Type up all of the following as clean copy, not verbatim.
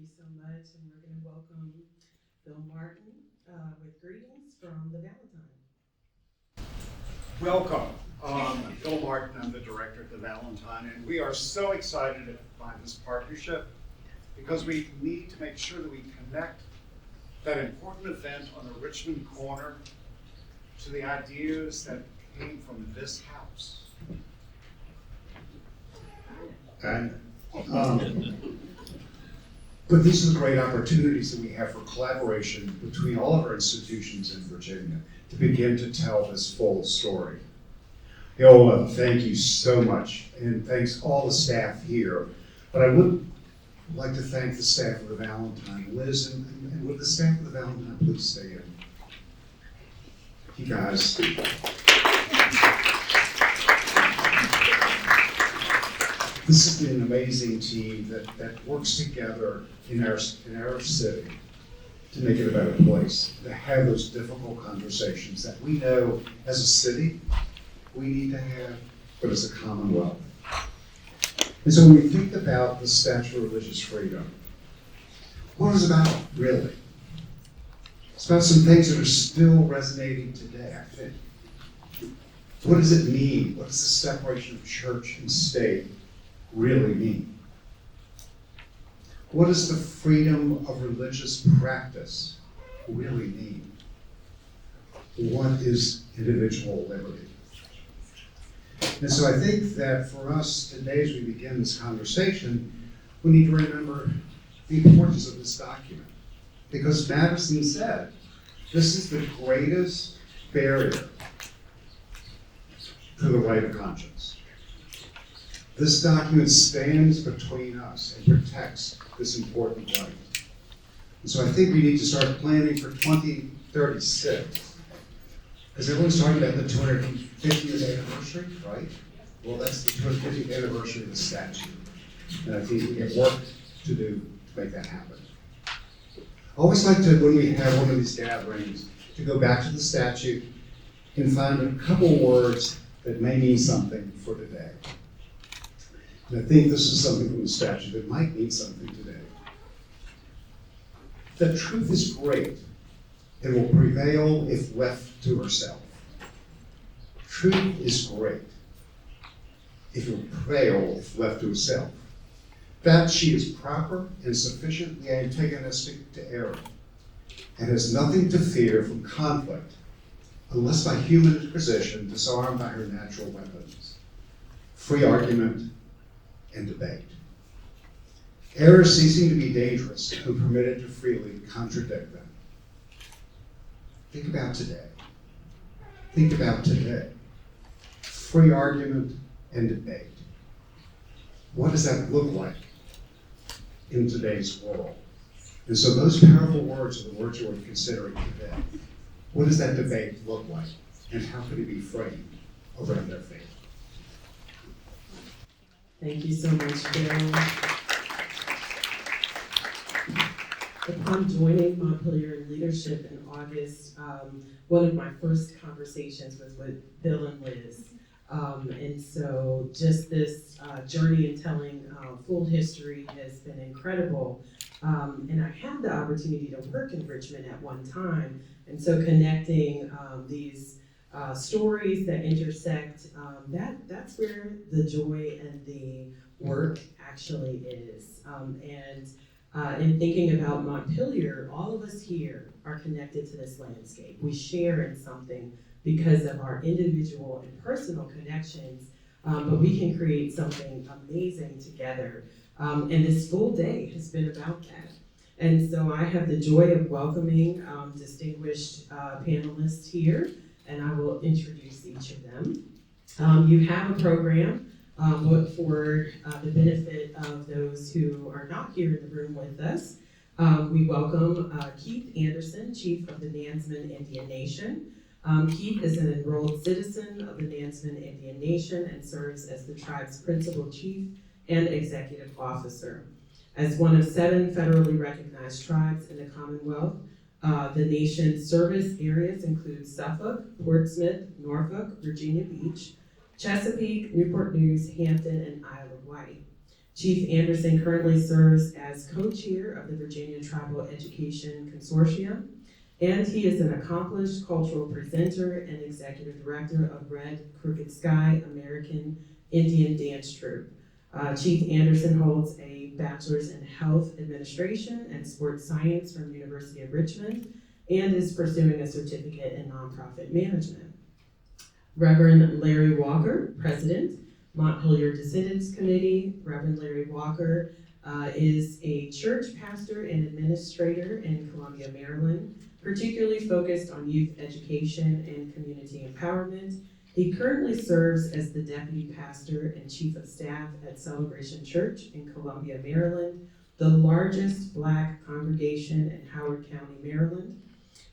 you so much, and we're going to welcome Bill Martin with greetings from the Valentine. Welcome. I'm Phil Martin. I'm the director of the Valentine, and we are so excited by this partnership because we need to make sure that we connect that important event on the Richmond corner to the ideas that came from this house. And but these are the great opportunities that we have for collaboration between all of our institutions in Virginia to begin to tell this full story. Eola, thank you so much, and thanks all the staff here. But I would like to thank the staff of the Valentine. Liz, and would the staff of the Valentine please stay in? You guys. This has been an amazing team that works together in our city to make it a better place, to have those difficult conversations that we know as a city we need to have, but as a commonwealth. And so when we think about the Statute of Religious Freedom, what is it about, really? It's about some things that are still resonating today, I think. What does it mean? What does the separation of church and state really mean? What does the freedom of religious practice really mean? What is individual liberty? And so I think that for us today, as we begin this conversation, we need to remember the importance of this document. Because Madison said, this is the greatest barrier to the right of conscience. This document stands between us and protects this important right. And so I think we need to start planning for 2036. Because everyone's talking about the 250th anniversary, right? Well, that's the 250th anniversary of the statute. And I think we have work to do to make that happen. I always like to, when we have one of these gatherings, to go back to the statute and find a couple words that may mean something for today. And I think this is something from the statute that might mean something today. The truth is great. It will prevail if left to herself. Truth is great. It will prevail if left to herself. That she is proper and sufficiently antagonistic to error, and has nothing to fear from conflict, unless by human interposition disarmed by her natural weapons, free argument and debate. Error ceasing to be dangerous and permitted to freely contradict them. Think about today. Think about today. Free argument and debate. What does that look like in today's world? And so those powerful words are the words we're considering today. What does that debate look like? And how could it be framed around their faith? Thank you so much, Bill. Upon joining Montpelier leadership in August, one of my first conversations was with Bill and Liz. And so just this journey in telling full history has been incredible. And I had the opportunity to work in Richmond at one time. And so connecting these stories that intersect, that's where the joy and the work actually is. In thinking about Montpelier, all of us here are connected to this landscape. We share in something because of our individual and personal connections, but we can create something amazing together. And this full day has been about that. And so I have the joy of welcoming distinguished panelists here, and I will introduce each of them. You have a program for the benefit of those who are not here in the room with us. We welcome Keith Anderson, Chief of the Nansemond Indian Nation. Keith is an enrolled citizen of the Nansemond Indian Nation and serves as the tribe's principal chief and executive officer. As one of 7 federally recognized tribes in the Commonwealth, the nation's service areas include Suffolk, Portsmouth, Norfolk, Virginia Beach, Chesapeake, Newport News, Hampton, and Isle of Wight. Chief Anderson currently serves as co-chair of the Virginia Tribal Education Consortium, and he is an accomplished cultural presenter and executive director of Red Crooked Sky American Indian Dance Troupe. Chief Anderson holds a bachelor's in health administration and sports science from University of Richmond and is pursuing a certificate in nonprofit management. Reverend Larry Walker, President, Montpelier Descendants Committee. Reverend Larry Walker is a church pastor and administrator in Columbia, Maryland, particularly focused on youth education and community empowerment. He currently serves as the deputy pastor and chief of staff at Celebration Church in Columbia, Maryland, the largest Black congregation in Howard County, Maryland.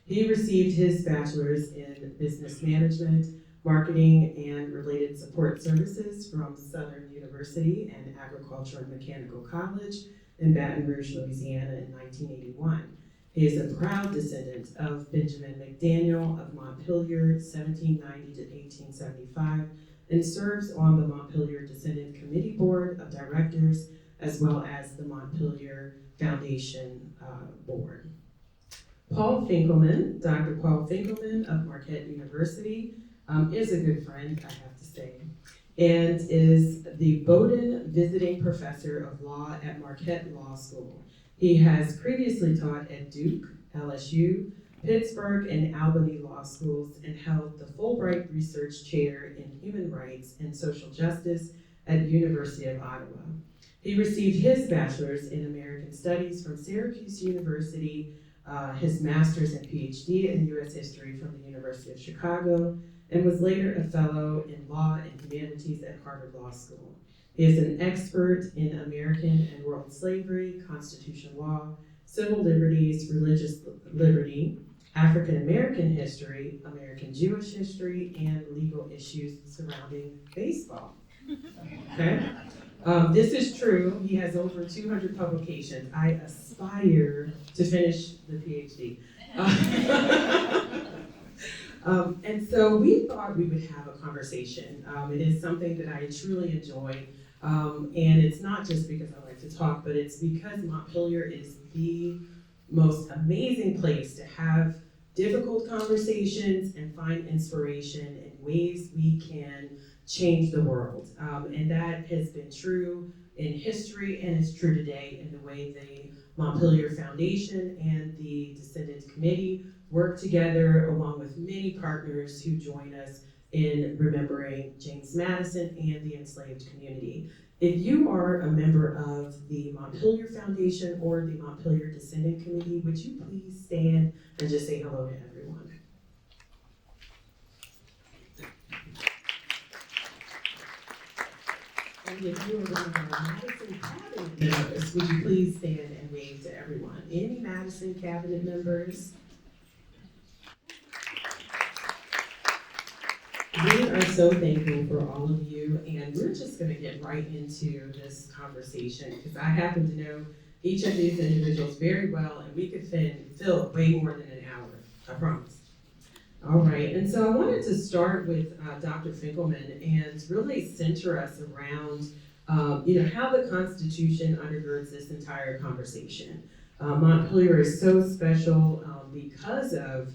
He received his bachelor's in business management, marketing, and related support services from Southern University and Agriculture and Mechanical College in Baton Rouge, Louisiana in 1981. He is a proud descendant of Benjamin McDaniel of Montpelier, 1790 to 1875, and serves on the Montpelier Descendant Committee Board of Directors, as well as the Montpelier Foundation Board. Paul Finkelman, Dr. Paul Finkelman of Marquette University, is a good friend, I have to say, and is the Bowdoin Visiting Professor of Law at Marquette Law School. He has previously taught at Duke, LSU, Pittsburgh, and Albany Law Schools, and held the Fulbright Research Chair in Human Rights and Social Justice at the University of Ottawa. He received his bachelor's in American Studies from Syracuse University, his master's and PhD in U.S. History from the University of Chicago, and was later a fellow in law and humanities at Harvard Law School. He is an expert in American and world slavery, constitutional law, civil liberties, religious liberty, African American history, American Jewish history, and legal issues surrounding baseball. Okay? This is true. He has over 200 publications. I aspire to finish the PhD. And so we thought we would have a conversation. It is something that I truly enjoy. And it's not just because I like to talk, but it's because Montpelier is the most amazing place to have difficult conversations and find inspiration in ways we can change the world. And that has been true in history, and it's true today in the way the Montpelier Foundation and the Descendants Committee work together along with many partners who join us in remembering James Madison and the enslaved community. If you are a member of the Montpelier Foundation or the Montpelier Descendant Committee, would you please stand and just say hello to everyone? And if you are one of our Madison Cabinet members, would you please stand and wave to everyone? Any Madison Cabinet members? We are so thankful for all of you, and we're just going to get right into this conversation because I happen to know each of these individuals very well, and we could fill way more than an hour, I promise. All right, and so I wanted to start with Dr. Finkelman and really center us around how the Constitution undergirds this entire conversation. Montpelier is so special because of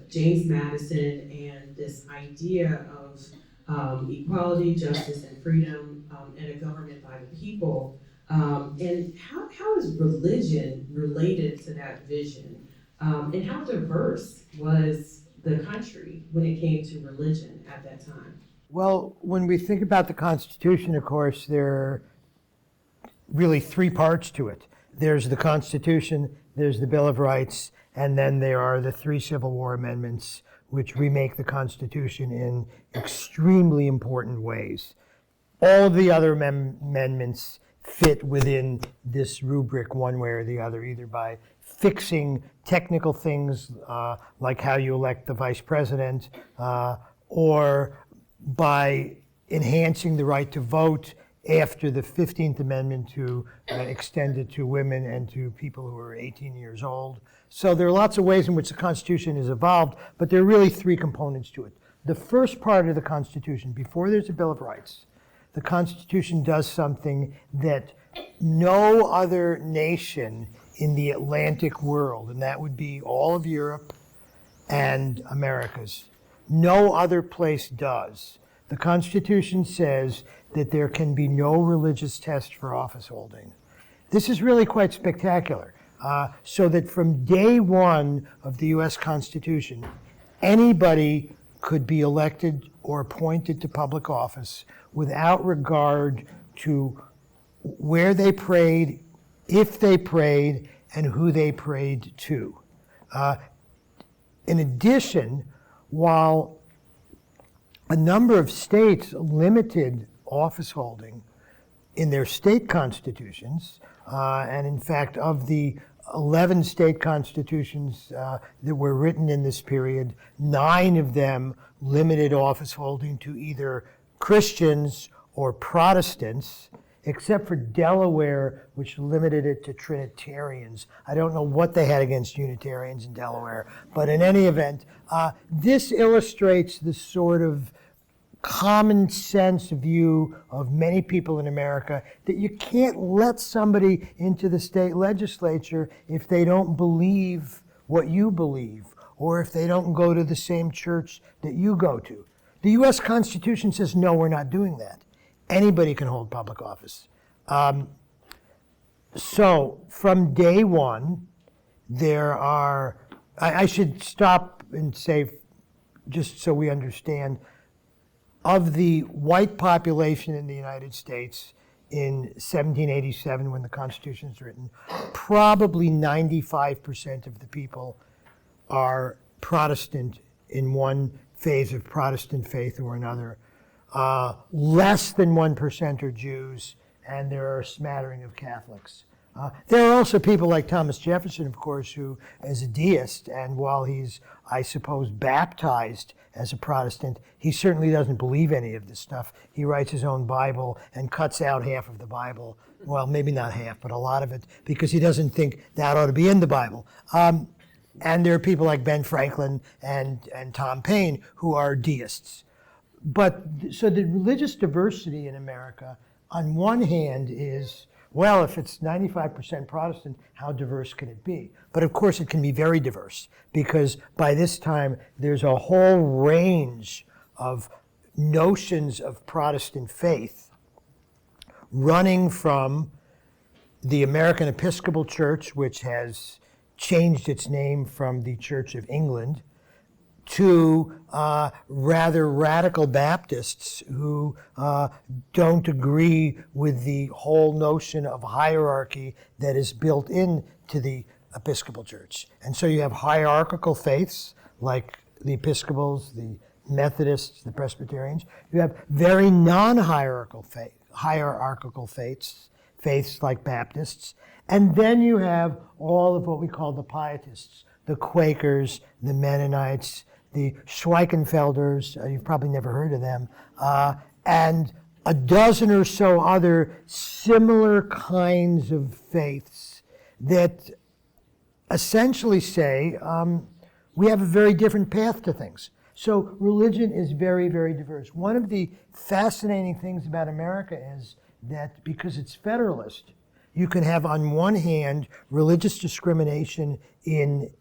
James Madison and this idea of equality, justice, and freedom, and a government by the people. And how is religion related to that vision? And how diverse was the country when it came to religion at that time? Well, when we think about the Constitution, of course, there are really three parts to it. There's the Constitution, there's the Bill of Rights, and then there are the three Civil War amendments, which remake the Constitution in extremely important ways. All of the other amendments fit within this rubric one way or the other, either by fixing technical things like how you elect the vice president, or by enhancing the right to vote after the 15th Amendment to extend it to women and to people who are 18 years old. So there are lots of ways in which the Constitution has evolved, but there are really three components to it. The first part of the Constitution, before there's a Bill of Rights, the Constitution does something that no other nation in the Atlantic world, and that would be all of Europe and Americas, no other place does. The Constitution says that there can be no religious test for office holding. This is really quite spectacular. So that from day one of the US Constitution, anybody could be elected or appointed to public office without regard to where they prayed, if they prayed, and who they prayed to. In addition, while a number of states limited office holding in their state constitutions, and in fact, of the 11 state constitutions that were written in this period, 9 of them limited office holding to either Christians or Protestants, except for Delaware, which limited it to Trinitarians. I don't know what they had against Unitarians in Delaware, but in any event, this illustrates the sort of common sense view of many people in America that you can't let somebody into the state legislature if they don't believe what you believe, or if they don't go to the same church that you go to. The US Constitution says, no, we're not doing that. Anybody can hold public office. So from day one, there are, I should stop and say, just so we understand, of the white population in the United States in 1787, when the Constitution is written, probably 95% of the people are Protestant in one phase of Protestant faith or another. Less than 1% are Jews, and there are a smattering of Catholics. There are also people like Thomas Jefferson, of course, who is a deist, and while he's, I suppose, baptized as a Protestant, he certainly doesn't believe any of this stuff. He writes his own Bible and cuts out half of the Bible. Well, maybe not half, but a lot of it, because he doesn't think that ought to be in the Bible. And there are people like Ben Franklin and Tom Paine who are deists. But so the religious diversity in America, on one hand, is, well, if it's 95% Protestant, how diverse can it be? But of course it can be very diverse, because by this time there's a whole range of notions of Protestant faith, running from the American Episcopal Church, which has changed its name from the Church of England, to rather radical Baptists who don't agree with the whole notion of hierarchy that is built into the Episcopal Church. And so you have hierarchical faiths like the Episcopals, the Methodists, the Presbyterians. You have very non-hierarchical faiths like Baptists. And then you have all of what we call the Pietists, the Quakers, the Mennonites, the Schweikenfelders, you've probably never heard of them, and a dozen or so other similar kinds of faiths that essentially say we have a very different path to things. So religion is very, very diverse. One of the fascinating things about America is that because it's federalist, you can have on one hand religious discrimination in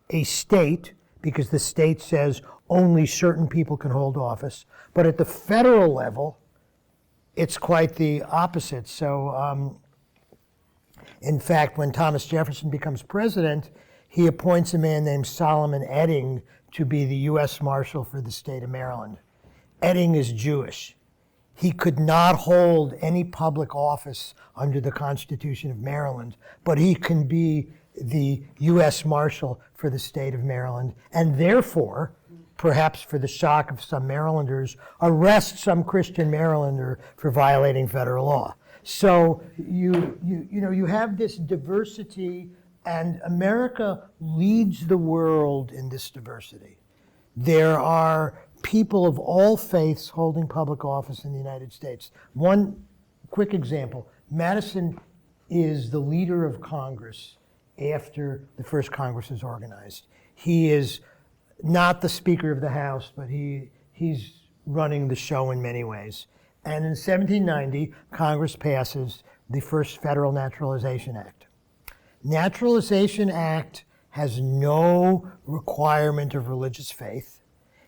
a state, because the state says only certain people can hold office. But at the federal level, it's quite the opposite. So, in fact, when Thomas Jefferson becomes president, he appoints a man named Solomon Edding to be the U.S. Marshal for the state of Maryland. Edding is Jewish. He could not hold any public office under the Constitution of Maryland, but he can be the U.S. Marshal for the state of Maryland, and therefore, perhaps for the shock of some Marylanders, arrest some Christian Marylander for violating federal law. So you have this diversity, and America leads the world in this diversity. There are people of all faiths holding public office in the United States. One quick example, Madison is the leader of Congress after the first Congress is organized. He is not the Speaker of the House, but he's running the show in many ways. And in 1790, Congress passes the first Federal Naturalization Act. Naturalization Act has no requirement of religious faith.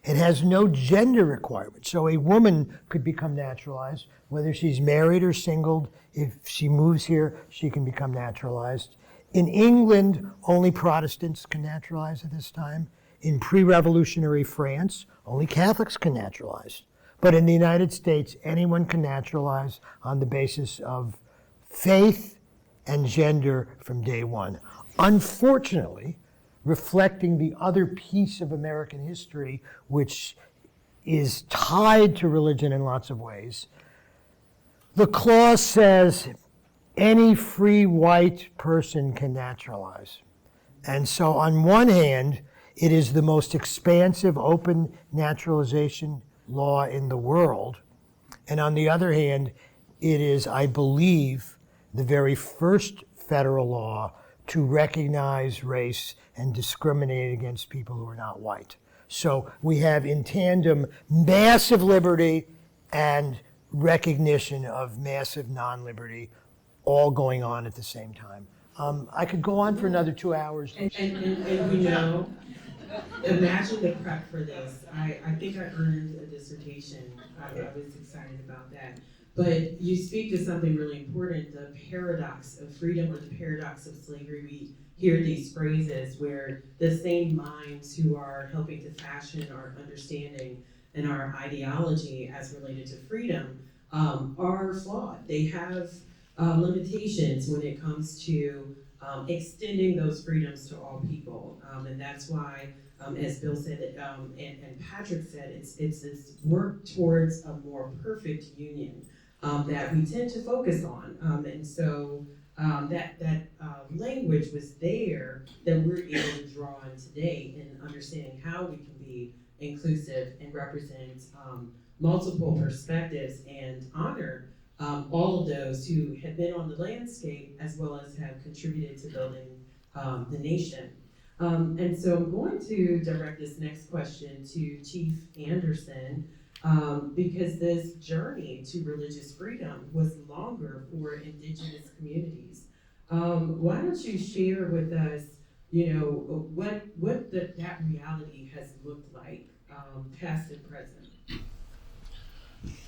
It has no gender requirement. So a woman could become naturalized, whether she's married or single. If she moves here, she can become naturalized. In England, only Protestants can naturalize at this time. In pre-revolutionary France, only Catholics can naturalize. But in the United States, anyone can naturalize on the basis of faith and gender from day one. Unfortunately, reflecting the other piece of American history, which is tied to religion in lots of ways, the clause says any free white person can naturalize. And so on one hand, it is the most expansive open naturalization law in the world. And on the other hand, it is, I believe, the very first federal law to recognize race and discriminate against people who are not white. So we have in tandem massive liberty and recognition of massive non-liberty all going on at the same time. I could go on for another 2 hours. And we know, imagine the prep for this. I think I earned a dissertation. I was excited about that. But you speak to something really important, the paradox of freedom or the paradox of slavery. We hear these phrases where the same minds who are helping to fashion our understanding and our ideology as related to freedom are flawed. They have limitations when it comes to extending those freedoms to all people. And that's why, as Bill said and Patrick said, it's this work towards a more perfect union that we tend to focus on. And so that language was there that we're able to draw on today in understanding how we can be inclusive and represent multiple perspectives and honor all of those who have been on the landscape as well as have contributed to building the nation. And so I'm going to direct this next question to Chief Anderson, because this journey to religious freedom was longer for Indigenous communities. Why don't you share with us, what that reality has looked like, past and present?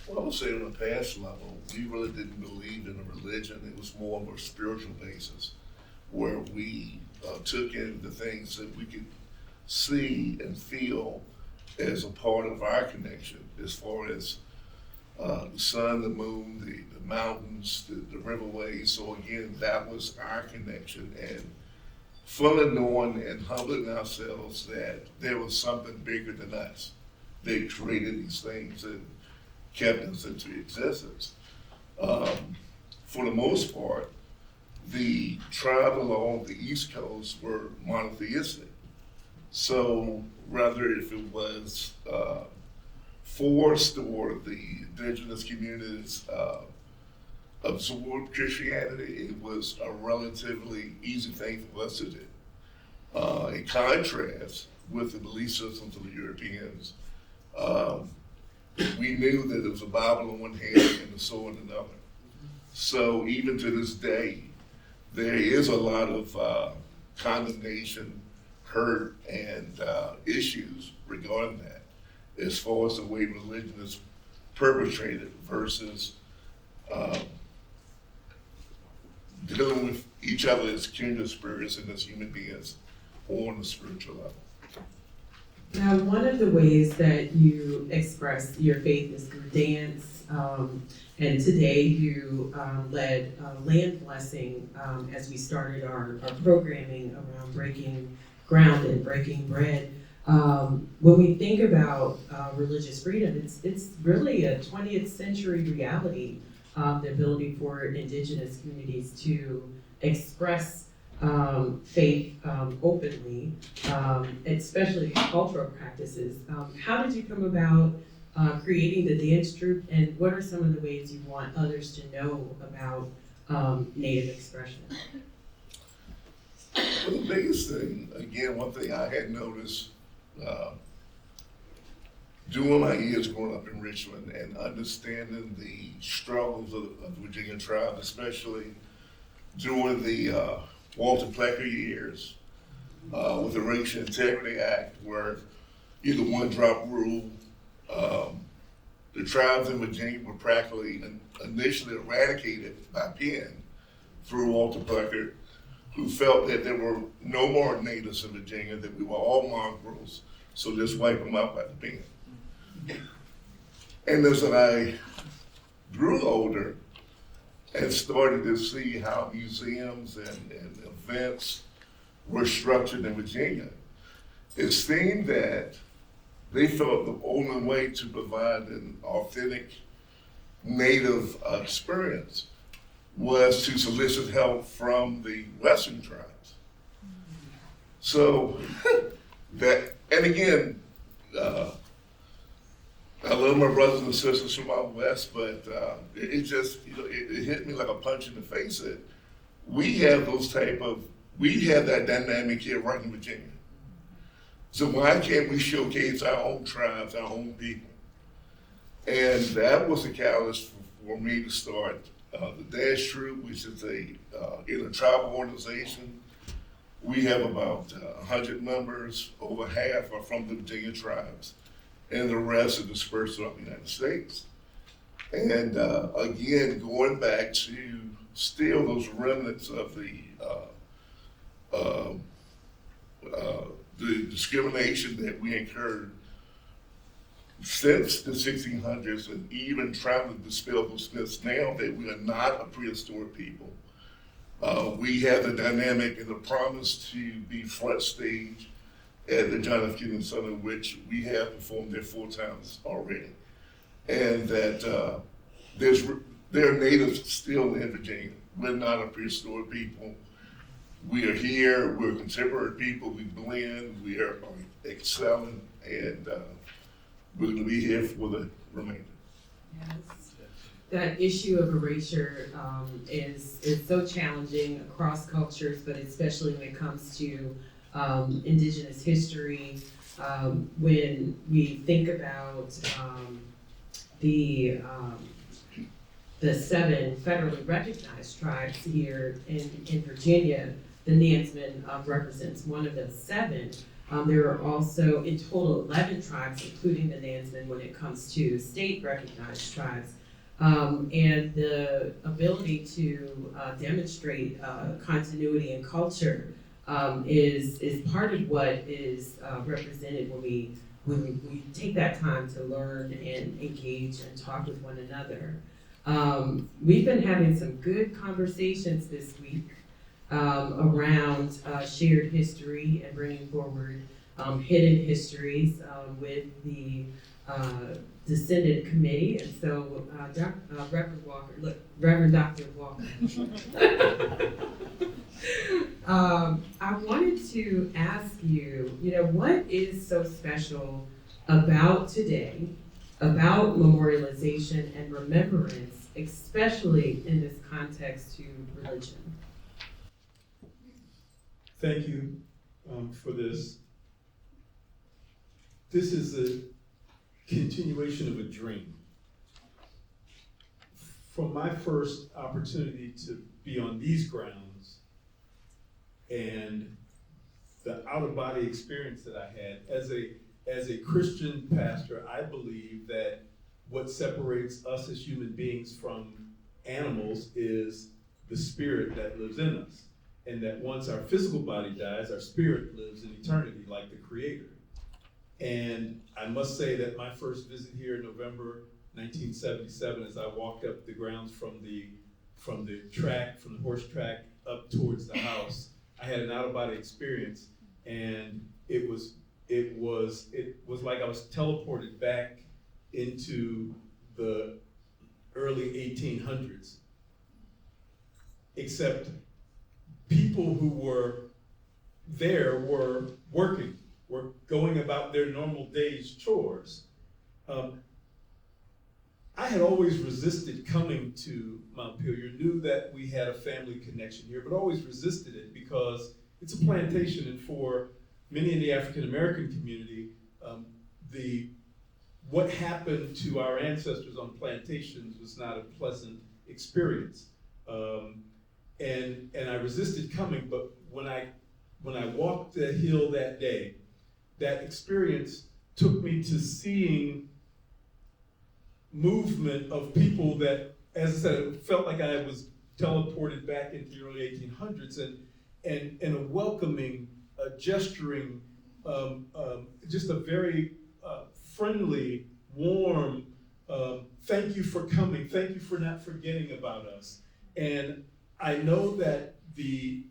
Well, I would say on a past level, we really didn't believe in a religion. It was more of a spiritual basis where we took in the things that we could see and feel as a part of our connection, as far as the sun, the moon, the mountains, the riverways. So again, that was our connection, and fully knowing and humbling ourselves that there was something bigger than us. They created these things and kept us into existence. For the most part, the tribes along the East Coast were monotheistic. So whether if it was forced or the indigenous communities absorbed Christianity, it was a relatively easy thing for us to do. In contrast with the belief systems of the Europeans, we knew that there was a Bible on one hand and the sword in another. So even to this day, there is a lot of condemnation, hurt, and issues regarding that, as far as the way religion is perpetrated versus dealing with each other as kindred spirits and as human beings on the spiritual level. Now, one of the ways that you express your faith is through dance, and today you led land blessing as we started our programming around breaking ground and breaking bread. When we think about religious freedom, it's really a 20th century reality, the ability for Indigenous communities to express faith openly, especially cultural practices. How did you come about creating the dance troupe, and what are some of the ways you want others to know about Native expression? Well, the biggest thing, again, one thing I had noticed During my years growing up in Richmond and understanding the struggles of the Virginia tribe, especially during the Walter Plecker years, with the Racial Integrity Act, where either one drop rule, the tribes in Virginia were practically initially eradicated by Penn through Walter Plecker, who felt that there were no more natives in Virginia, that we were all mongrels, so just wipe them out by the pen. And as I grew older and started to see how museums and events were structured in Virginia, it seemed that they felt the only way to provide an authentic native experience was to solicit help from the Western tribes. So that, and again, I love my brothers and sisters from out west, but it just, it hit me like a punch in the face that we have that dynamic here right in Virginia. So why can't we showcase our own tribes, our own people? And that was the catalyst for me to start the Dash Troop, which is a intertribal organization. We have about 100 members, over half are from the Virginia tribes, and the rest are dispersed throughout the United States. And again, going back to still those remnants of the discrimination that we incurred since the 1600s, and even trying to dispel those myths now that we are not a prehistoric people. We have the dynamic and the promise to be front stage at the John F. Kennedy Center, which we have performed there 4 times already. And that there are natives still in Virginia. We're not a prehistoric people. We are here, we're contemporary people, we blend, we are excelling, and we're gonna be here for the remainder. Yes. That issue of erasure is so challenging across cultures, but especially when it comes to indigenous history. When we think about the 7 federally recognized tribes here in Virginia, the Nansemond represents one of those 7. There are also in total 11 tribes, including the Nansemond, when it comes to state recognized tribes. And the ability to demonstrate continuity and culture is part of what is represented when we take that time to learn and engage and talk with one another. We've been having some good conversations this week around shared history and bringing forward hidden histories with the Descendant Committee, and so Reverend Dr. Walker. I wanted to ask you, what is so special about today, about memorialization and remembrance, especially in this context to religion? Thank you for this. This is a continuation of a dream. From my first opportunity to be on these grounds and the out-of-body experience that I had as a Christian pastor, I believe that what separates us as human beings from animals is the spirit that lives in us. And that once our physical body dies, our spirit lives in eternity like the Creator. And I must say that my first visit here in November 1977, as I walked up the grounds from the horse track up towards the house, I had an out-of-body experience, and it was like I was teleported back into the early 1800s. Except people who were there were working, were going about their normal day's chores. I had always resisted coming to Montpelier, knew that we had a family connection here, but always resisted it because it's a plantation, and for many in the African American community, what happened to our ancestors on plantations was not a pleasant experience. And I resisted coming, but when I walked the hill that day, that experience took me to seeing movement of people that, as I said, it felt like I was teleported back into the early 1800s, and a welcoming, gesturing, just a very friendly, warm, thank you for coming, thank you for not forgetting about us. And I know that the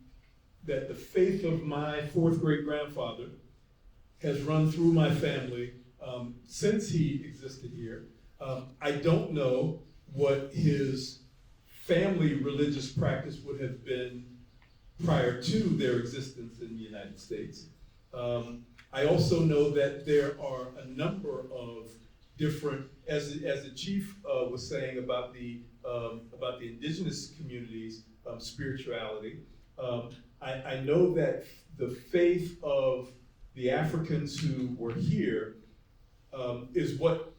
faith of my fourth great grandfather has run through my family since he existed here. I don't know what his family religious practice would have been prior to their existence in the United States. I also know that there are a number of different, as the chief was saying about the indigenous communities' spirituality. I know that the faith of the Africans who were here is what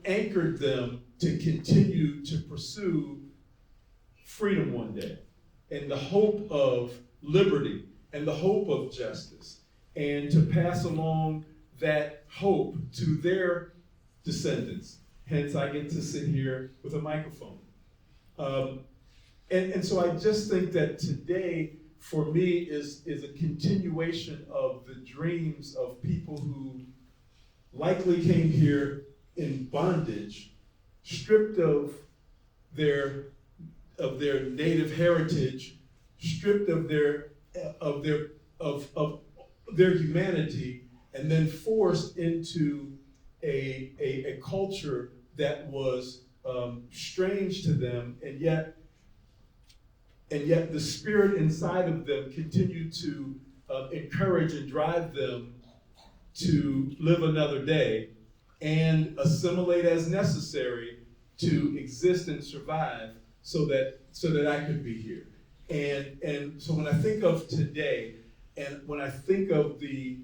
anchored them to continue to pursue freedom one day, and the hope of liberty, and the hope of justice, and to pass along that hope to their descendants. Hence, I get to sit here with a microphone. And so I just think that today, for me, is a continuation of the dreams of people who likely came here in bondage, stripped of their native heritage, stripped of their humanity, and then forced into a culture that was strange to them, and yet the spirit inside of them continued to encourage and drive them to live another day and assimilate as necessary to exist and survive so that I could be here. And so when I think of today, and when I think of the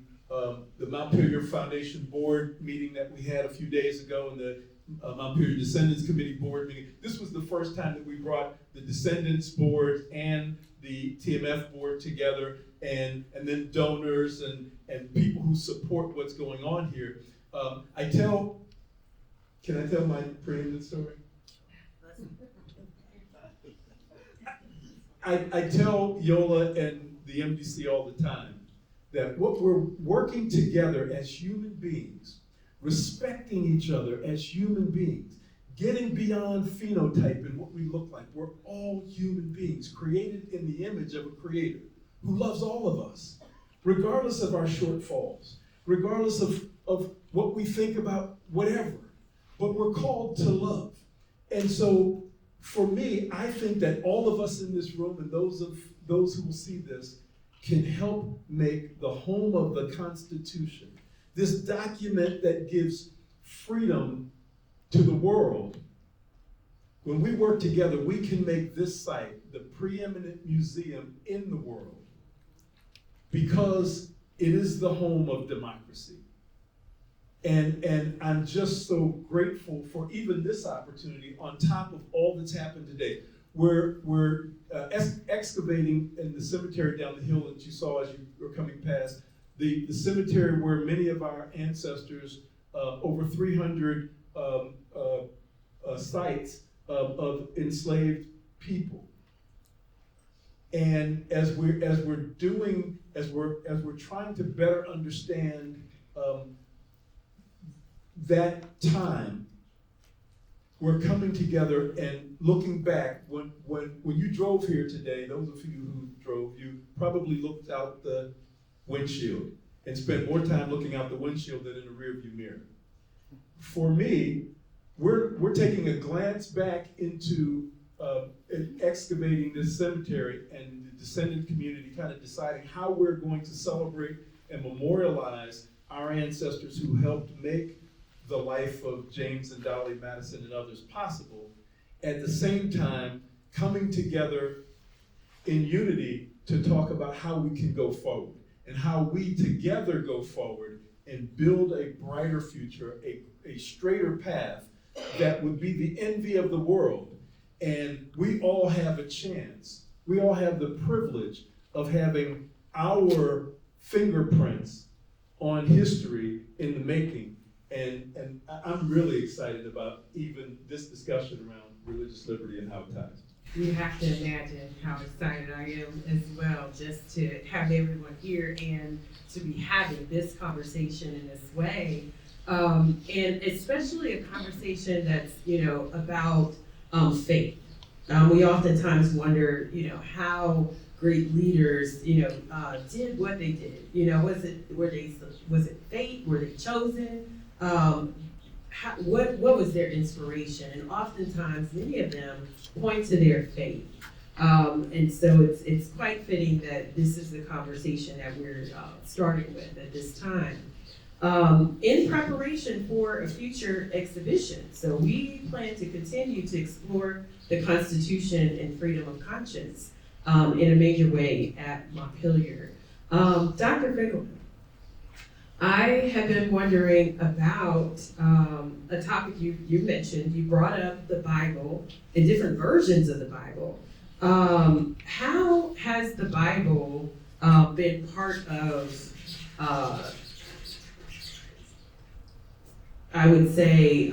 Montpelier Foundation board meeting that we had a few days ago, and the Montpelier Descendants Committee board meeting, this was the first time that we brought the Descendants board and the TMF board together, and then donors and people who support what's going on here. Can I tell my preeminent story? I tell Eola and the MDC all the time that what we're working together as human beings, respecting each other as human beings, getting beyond phenotype and what we look like. We're all human beings created in the image of a creator who loves all of us, regardless of our shortfalls, regardless of what we think about whatever, but we're called to love. And so for me, I think that all of us in this room and those who will see this can help make the home of the Constitution, this document that gives freedom to the world. When we work together, we can make this site the preeminent museum in the world because it is the home of democracy. And I'm just so grateful for even this opportunity on top of all that's happened today. We're excavating in the cemetery down the hill that you saw as you were coming past, the cemetery where many of our ancestors, over 300 sites of enslaved people. And as we're trying to better understand that time, we're coming together and looking back. When you drove here today, those of you who drove, you probably looked out the windshield and spent more time looking out the windshield than in the rearview mirror. For me, we're taking a glance back into excavating this cemetery and the descendant community, kind of deciding how we're going to celebrate and memorialize our ancestors who helped make the life of James and Dolly Madison and others possible, at the same time coming together in unity to talk about how we can go forward and how we together go forward and build a brighter future, a straighter path that would be the envy of the world. And we all have a chance. We all have the privilege of having our fingerprints on history in the making. And I'm really excited about even this discussion around religious liberty and how it ties. You have to imagine how excited I am as well, just to have everyone here and to be having this conversation in this way. And especially a conversation that's, about faith. We oftentimes wonder, how great leaders, did what they did. Was it fate? Were they chosen? What was their inspiration? And oftentimes, many of them point to their faith. And so it's quite fitting that this is the conversation that we're starting with at this time. In preparation for a future exhibition. So we plan to continue to explore the Constitution and freedom of conscience in a major way at Montpelier. Dr. Finkelman, I have been wondering about a topic you mentioned. You brought up the Bible and different versions of the Bible. How has the Bible been part of, I would say,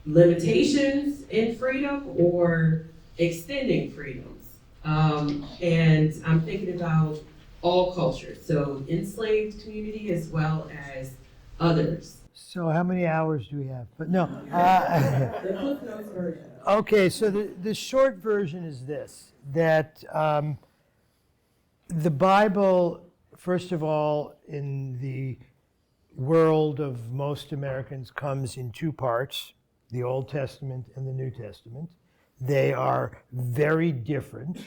limitations in freedom or extending freedoms? And I'm thinking about all cultures, so enslaved community as well as others. So how many hours do we have? But no. The Cliff Notes version. Okay, so the short version is this, that the Bible, first of all, in the world of most Americans, comes in two parts, the Old Testament and the New Testament. They are very different.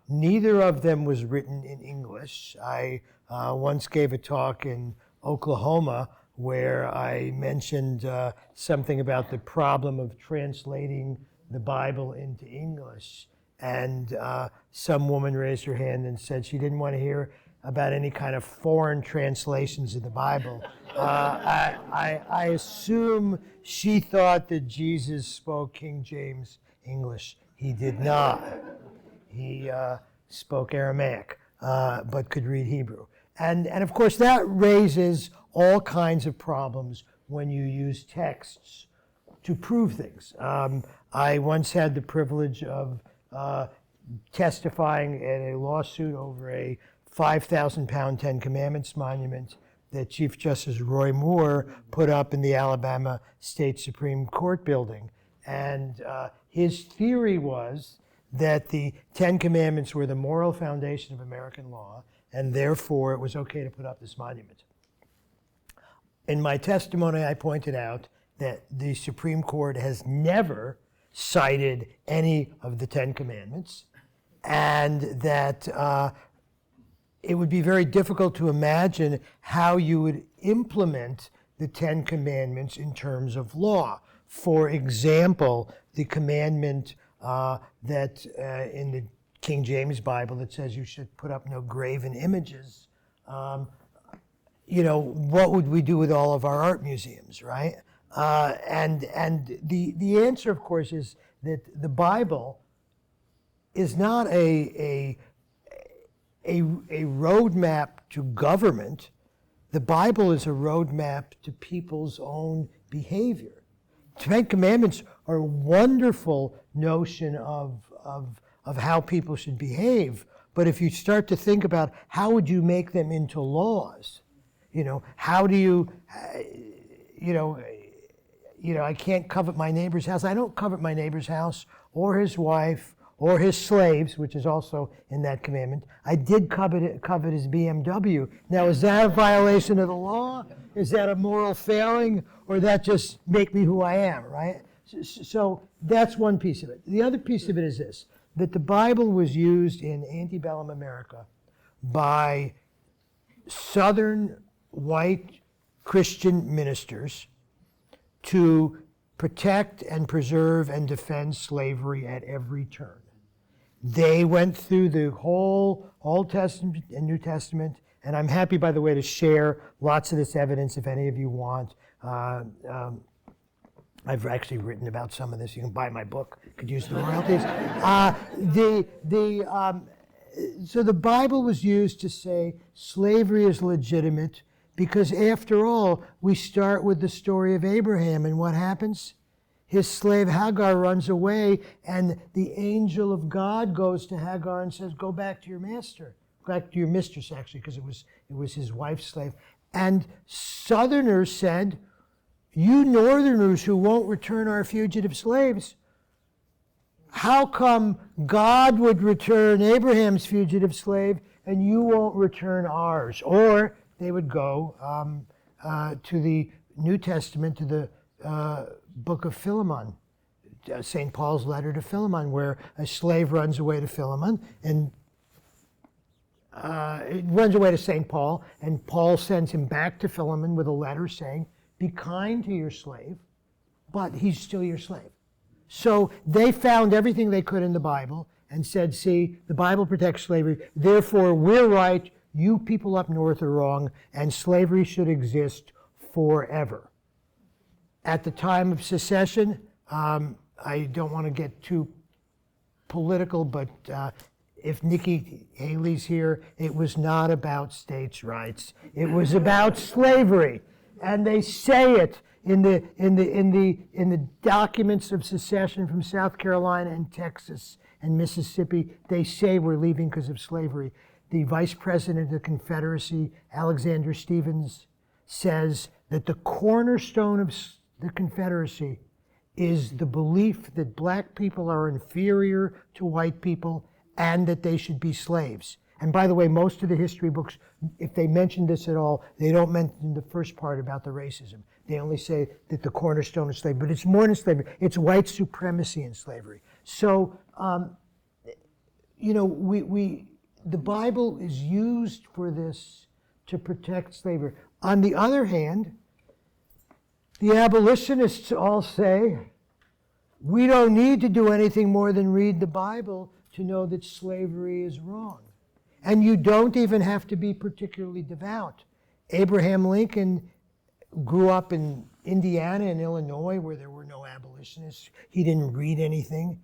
Neither of them was written in English. I once gave a talk in Oklahoma where I mentioned something about the problem of translating the Bible into English. And some woman raised her hand and said she didn't want to hear about any kind of foreign translations of the Bible. I assume she thought that Jesus spoke King James English. He did not. He spoke Aramaic, but could read Hebrew. And of course, that raises all kinds of problems when you use texts to prove things. I once had the privilege of testifying in a lawsuit over a 5,000-pound Ten Commandments monument that Chief Justice Roy Moore put up in the Alabama State Supreme Court building. And his theory was that the Ten Commandments were the moral foundation of American law, and therefore it was okay to put up this monument. In my testimony, I pointed out that the Supreme Court has never cited any of the Ten Commandments, and that it would be very difficult to imagine how you would implement the Ten Commandments in terms of law. For example, the commandment that in the King James Bible that says you should put up no graven images. What would we do with all of our art museums, right? And the answer, of course, is that the Bible is not a roadmap to government. The Bible is a roadmap to people's own behavior. Ten Commandments are a wonderful notion of how people should behave. But if you start to think about how would you make them into laws, how do you, I can't covet my neighbor's house. I don't covet my neighbor's house or his wife or his slaves, which is also in that commandment. I did covet his BMW. Now, is that a violation of the law? Is that a moral failing? Or that just make me who I am, right? So that's one piece of it. The other piece of it is this, that the Bible was used in antebellum America by Southern white Christian ministers to protect and preserve and defend slavery at every turn. They went through the whole Old Testament and New Testament And I'm happy, by the way, to share lots of this evidence if any of you want. I've actually written about some of this. You can buy my book. Could use the royalties. So the Bible was used to say slavery is legitimate because, after all, we start with the story of Abraham, and what happens? His slave Hagar runs away, and the angel of God goes to Hagar and says, "Go back to your master." Back to your mistress, actually, because it was his wife's slave. And Southerners said, "You Northerners who won't return our fugitive slaves, how come God would return Abraham's fugitive slave and you won't return ours?" Or they would go to the New Testament, to the book of Philemon, St. Paul's letter to Philemon, where a slave runs away to Philemon, and it runs away to St. Paul, and Paul sends him back to Philemon with a letter saying, "Be kind to your slave, but he's still your slave." So they found everything they could in the Bible and said, "See, the Bible protects slavery, therefore we're right, you people up north are wrong, and slavery should exist forever." At the time of secession, I don't want to get too political, but if Nikki Haley's here, it was not about states' rights. It was about slavery. And they say it in the documents of secession from South Carolina and Texas and Mississippi. They say we're leaving because of slavery. The Vice President of the Confederacy, Alexander Stephens, says that the cornerstone of the Confederacy is the belief that black people are inferior to white people and that they should be slaves. And by the way, most of the history books, if they mention this at all, they don't mention the first part about the racism. They only say that the cornerstone is slavery. But it's more than slavery. It's white supremacy in slavery. So, the Bible is used for this to protect slavery. On the other hand, the abolitionists all say, we don't need to do anything more than read the Bible to know that slavery is wrong. And you don't even have to be particularly devout. Abraham Lincoln grew up in Indiana and Illinois where there were no abolitionists. He didn't read anything.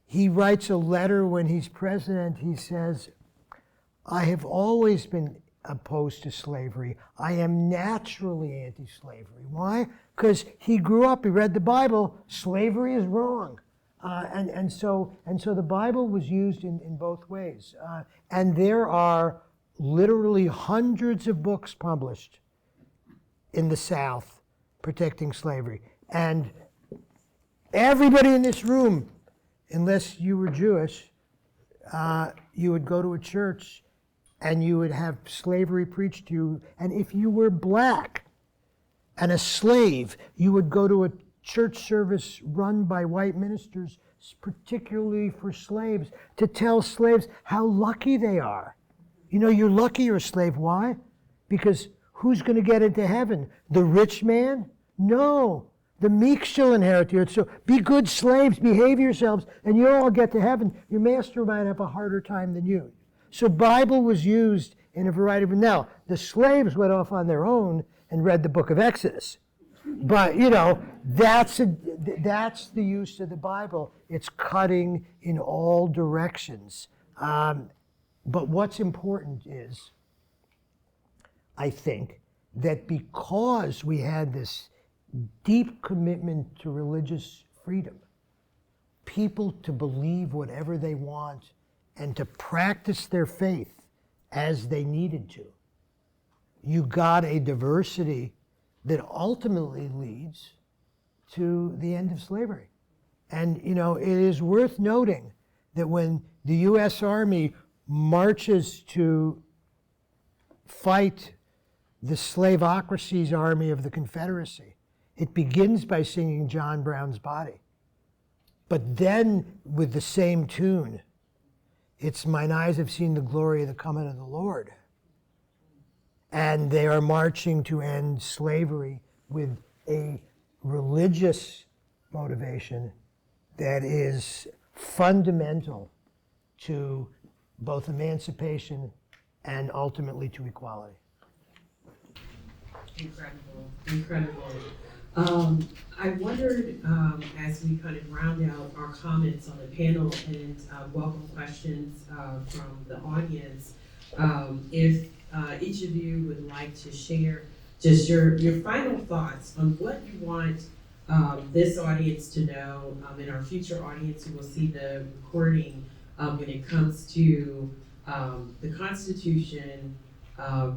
He writes a letter when he's president. He says, "I have always been opposed to slavery. I am naturally anti-slavery." Why? Because he grew up, he read the Bible, slavery is wrong. And so the Bible was used in both ways. And there are literally hundreds of books published in the South protecting slavery. And everybody in this room, unless you were Jewish, you would go to a church and you would have slavery preached to you. And if you were black and a slave, you would go to a church service run by white ministers, particularly for slaves, to tell slaves how lucky they are. You know, you're lucky you're a slave. Why? Because who's going to get into heaven? The rich man? No. The meek shall inherit the earth. So be good slaves, behave yourselves, and you'll all get to heaven. Your master might have a harder time than you. So Bible was used in a variety of... Now, the slaves went off on their own and read the book of Exodus. But, that's the use of the Bible. It's cutting in all directions. But what's important is, I think, that because we had this deep commitment to religious freedom, people to believe whatever they want and to practice their faith as they needed to, you got a diversity that ultimately leads to the end of slavery. And, it is worth noting that when the U.S. Army marches to fight the slaveocracy's army of the Confederacy, it begins by singing John Brown's Body. But then, with the same tune, it's "Mine eyes have seen the glory of the coming of the Lord." And they are marching to end slavery with a religious motivation that is fundamental to both emancipation and ultimately to equality. Incredible, incredible. I wondered, as we kind of round out our comments on the panel and welcome questions from the audience, if each of you would like to share just your final thoughts on what you want this audience to know, and our future audience who will see the recording, when it comes to the Constitution,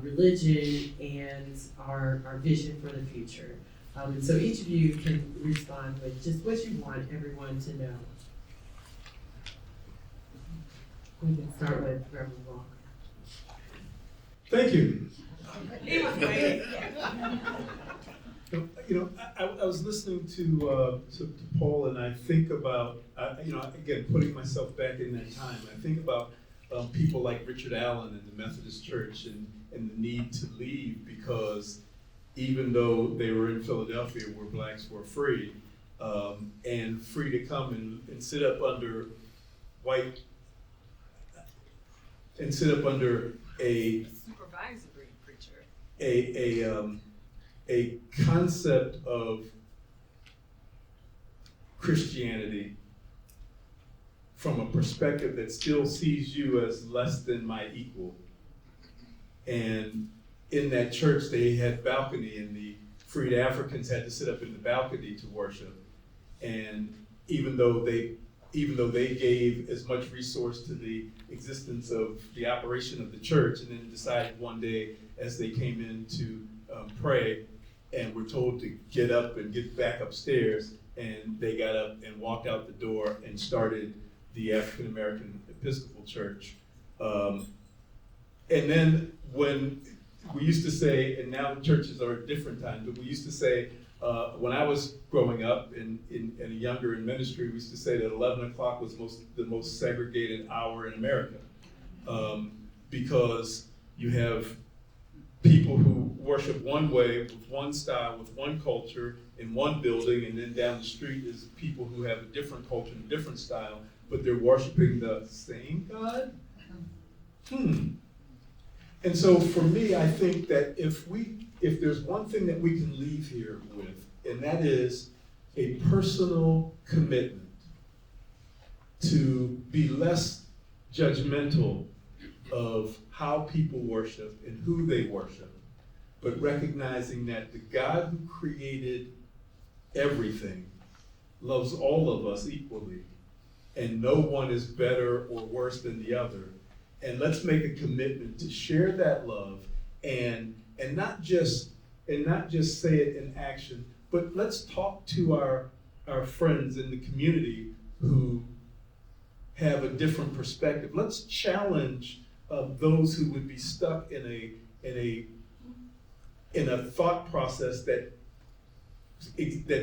religion, and our vision for the future. And so each of you can respond with just what you want everyone to know. We can start with Reverend Walker. Thank you. He was waiting. You know, I was listening to Paul, and I think about, again, putting myself back in that time. I think about people like Richard Allen in the Methodist Church and the need to leave because even though they were in Philadelphia where blacks were free, and free to come and sit up under a supervisory preacher. a concept of Christianity from a perspective that still sees you as less than my equal. And in that church, they had balcony, and the freed Africans had to sit up in the balcony to worship. And even though they gave as much resource to the existence of the operation of the church, and then decided one day as they came in to pray and were told to get up and get back upstairs, and they got up and walked out the door and started the African American Episcopal Church. And then when we used to say, and now churches are at different times, but we used to say, when I was growing up and younger in ministry, we used to say that 11 o'clock was the most segregated hour in America, because you have people who worship one way, with one style, with one culture, in one building, and then down the street is people who have a different culture and a different style, but they're worshiping the same God? And so for me, I think that if there's one thing that we can leave here with, and that is a personal commitment to be less judgmental of how people worship and who they worship, but recognizing that the God who created everything loves all of us equally, and no one is better or worse than the other. And let's make a commitment to share that love and not just say it in action, but let's talk to our friends in the community who have a different perspective. Let's challenge those who would be stuck in a thought process that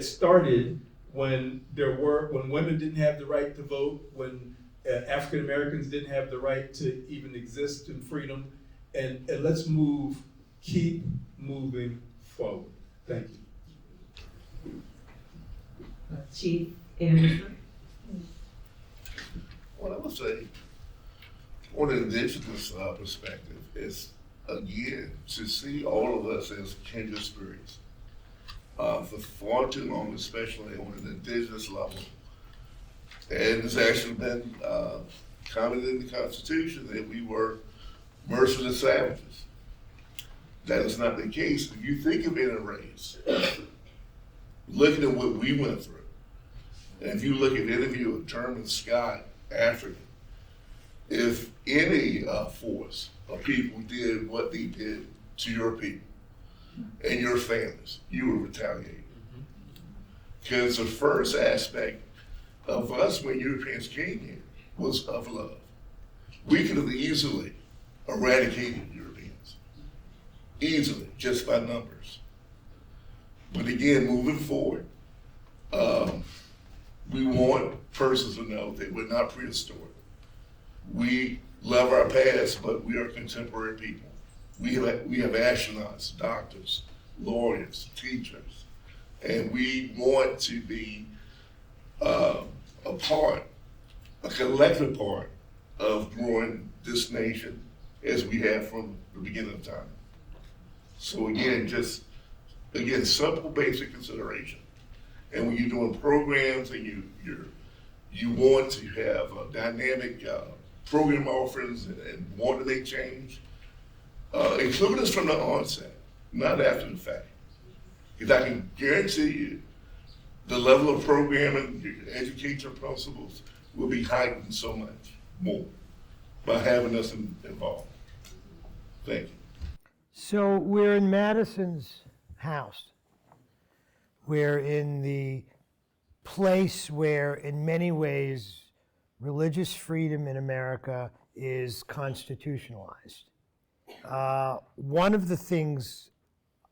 started when women didn't have the right to vote, when African Americans didn't have the right to even exist in freedom, and let's keep moving forward. Thank you. Chief Anderson. Well, I would say, on an indigenous perspective, is again to see all of us as kindred spirits. For far too long, especially on an indigenous level, and it's actually been commented in the Constitution that we were merciless savages. That is not the case. If you think of any race, looking at what we went through, and if you look at any view of German, Scott, African, if any force of people did what they did to your people and your families, you would retaliate. Because the first aspect of us when Europeans came here was of love. We could have easily eradicated Europeans, easily, just by numbers. But again, moving forward, we want persons to know that we're not prehistoric. We love our past, but we are contemporary people. We have astronauts, doctors, lawyers, teachers, and we want to be a collective part of growing this nation as we have from the beginning of time. So again, simple, basic consideration. And when you're doing programs and you want to have a dynamic program offerings and want to make change, include us from the onset, not after the fact. Because I can guarantee you the level of programming, your educational principles will be heightened so much more by having us involved. Thank you. So we're in Madison's house. We're in the place where, in many ways, religious freedom in America is constitutionalized. One of the things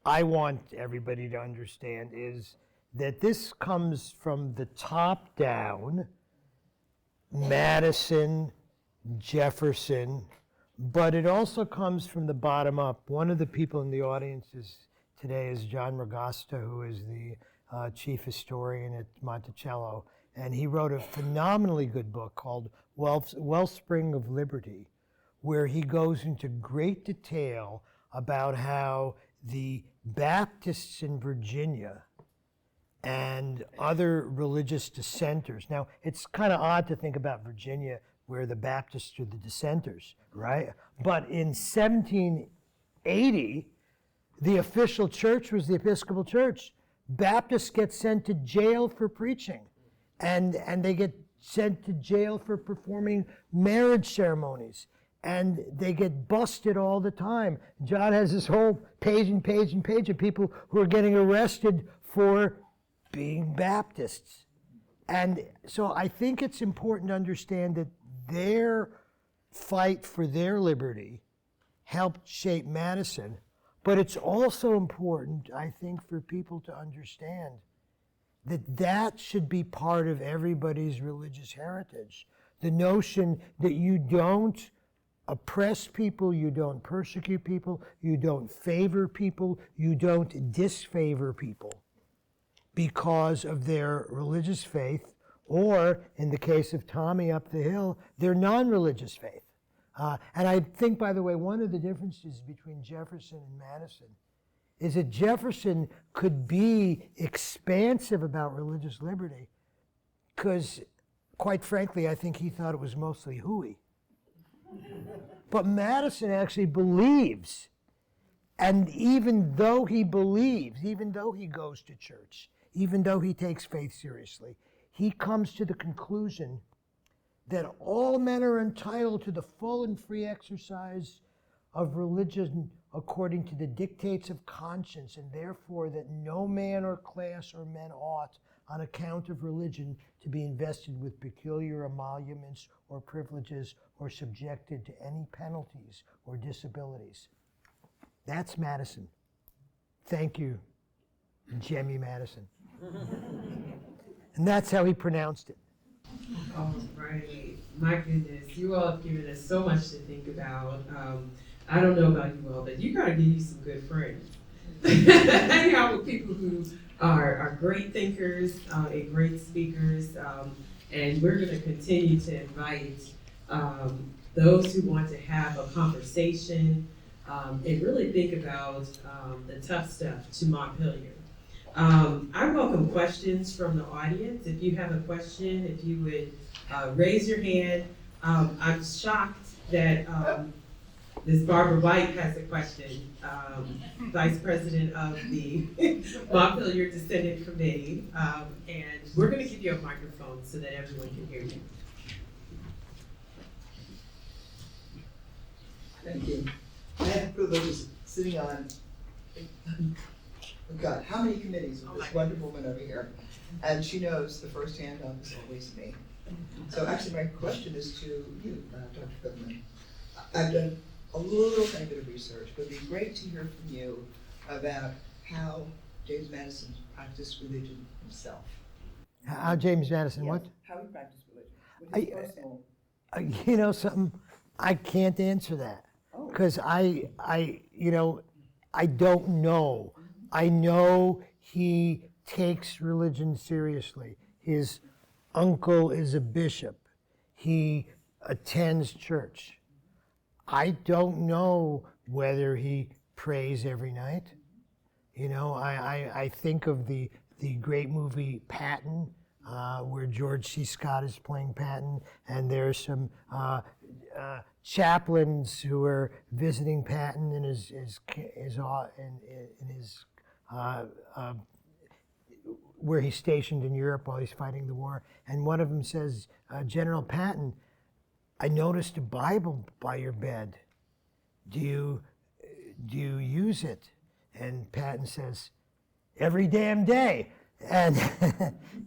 I want everybody to understand is that this comes from the top down, Madison, Jefferson, but it also comes from the bottom up. One of the people in the audience today is John Ragasta, who is the chief historian at Monticello, and he wrote a phenomenally good book called Wellspring of Liberty, where he goes into great detail about how the Baptists in Virginia and other religious dissenters. Now, it's kind of odd to think about Virginia where the Baptists are the dissenters, right? But in 1780, the official church was the Episcopal Church. Baptists get sent to jail for preaching, and they get sent to jail for performing marriage ceremonies, and they get busted all the time. John has this whole page and page and page of people who are getting arrested for being Baptists. And so I think it's important to understand that their fight for their liberty helped shape Madison, but it's also important, I think, for people to understand that that should be part of everybody's religious heritage. The notion that you don't oppress people, you don't persecute people, you don't favor people, you don't disfavor people because of their religious faith, or in the case of Tommy up the hill, their non-religious faith. And I think, by the way, one of the differences between Jefferson and Madison is that Jefferson could be expansive about religious liberty because, quite frankly, I think he thought it was mostly hooey. But Madison actually believes, and even though he believes, even though he goes to church, even though he takes faith seriously, he comes to the conclusion that all men are entitled to the full and free exercise of religion according to the dictates of conscience, and therefore that no man or class or men ought, on account of religion, to be invested with peculiar emoluments or privileges or subjected to any penalties or disabilities. That's Madison. Thank you, Jemmy Madison. And that's how he pronounced it. All right. My goodness, you all have given us so much to think about. I don't know about you all, but you gotta give you some good friends. Hang out with people who are great thinkers and great speakers, and we're gonna continue to invite those who want to have a conversation and really think about the tough stuff to Montpelier. I welcome questions from the audience. If you have a question, if you would raise your hand. I'm shocked that Ms. Barbara White has a question, Vice President of the Montpelier Descendants Committee, and we're going to give you a microphone so that everyone can hear you. Thank you. I have the privilege of sitting on, oh God, how many committees with this wonderful woman over here? And she knows the first hand up is always me. So actually my question is to you, Dr. Finkelman. I've done a little tiny bit of research, but it'd be great to hear from you about how James Madison practiced religion himself. How James Madison, Yes, what? how he practiced religion. What his personal. You know something, I can't answer that. Oh. Because I don't know. I know he takes religion seriously. His uncle is a bishop. He attends church. I don't know whether he prays every night. You know, I think of the great movie Patton, where George C. Scott is playing Patton, and there's some chaplains who are visiting Patton in his where he's stationed in Europe while he's fighting the war, and one of them says, General Patton, I noticed a Bible by your bed. Do you use it? And Patton says, every damn day. And,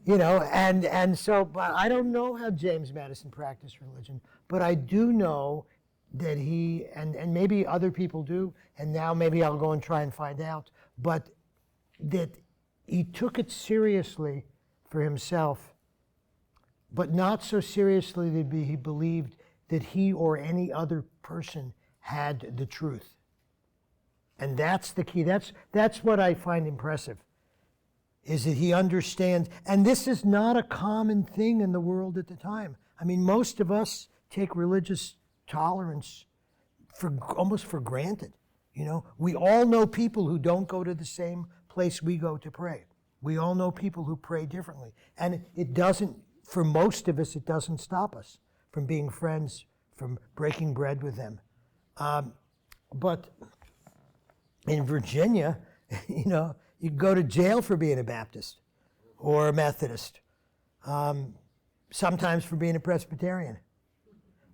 you know, and so, but I don't know how James Madison practiced religion, but I do know that he, and maybe other people do, and now maybe I'll go and try and find out, but that he took it seriously for himself, but not so seriously that he believed that he or any other person had the truth. And that's the key. That's what I find impressive, is that he understands, and this is not a common thing in the world at the time. I mean, most of us take religious tolerance almost for granted. You know, we all know people who don't go to the same place we go to pray. We all know people who pray differently. And it doesn't, for most of us, it doesn't stop us from being friends, from breaking bread with them. But in Virginia, you know, you go to jail for being a Baptist or a Methodist, sometimes for being a Presbyterian.